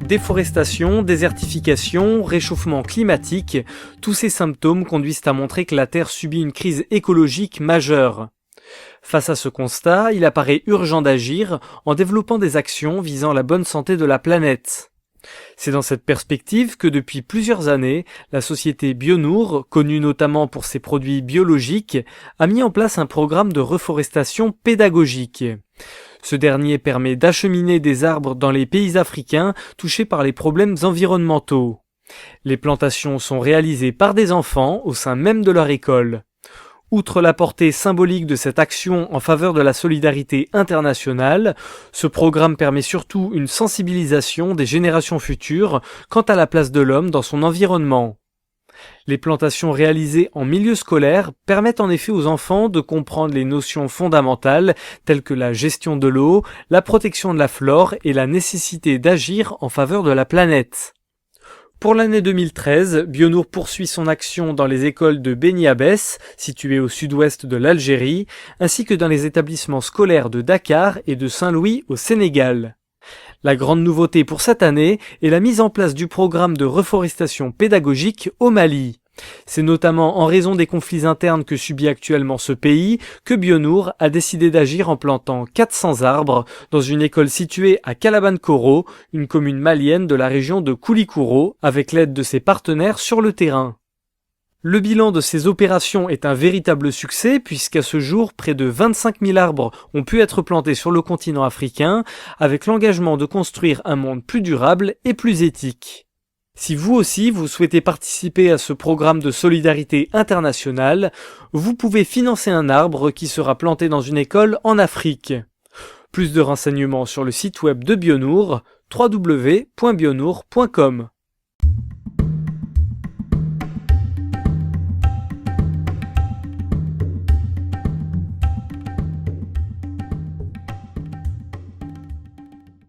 Déforestation, désertification, réchauffement climatique, tous ces symptômes conduisent à montrer que la Terre subit une crise écologique majeure. Face à ce constat, il apparaît urgent d'agir en développant des actions visant la bonne santé de la planète. C'est dans cette perspective que depuis plusieurs années, la société Bionour, connue notamment pour ses produits biologiques, a mis en place un programme de reforestation pédagogique. Ce dernier permet d'acheminer des arbres dans les pays africains touchés par les problèmes environnementaux. Les plantations sont réalisées par des enfants au sein même de leur école. Outre la portée symbolique de cette action en faveur de la solidarité internationale, ce programme permet surtout une sensibilisation des générations futures quant à la place de l'homme dans son environnement. Les plantations réalisées en milieu scolaire permettent en effet aux enfants de comprendre les notions fondamentales telles que la gestion de l'eau, la protection de la flore et la nécessité d'agir en faveur de la planète. Pour l'année 2013, Bionour poursuit son action dans les écoles de Beni Abbès, situées au sud-ouest de l'Algérie, ainsi que dans les établissements scolaires de Dakar et de Saint-Louis au Sénégal. La grande nouveauté pour cette année est la mise en place du programme de reforestation pédagogique au Mali. C'est notamment en raison des conflits internes que subit actuellement ce pays que Bionour a décidé d'agir en plantant 400 arbres dans une école située à Kalabankoro, une commune malienne de la région de Koulikoro, avec l'aide de ses partenaires sur le terrain. Le bilan de ces opérations est un véritable succès puisqu'à ce jour, près de 25 000 arbres ont pu être plantés sur le continent africain avec l'engagement de construire un monde plus durable et plus éthique. Si vous aussi vous souhaitez participer à ce programme de solidarité internationale, vous pouvez financer un arbre qui sera planté dans une école en Afrique. Plus de renseignements sur le site web de Bionour, www.bionour.com.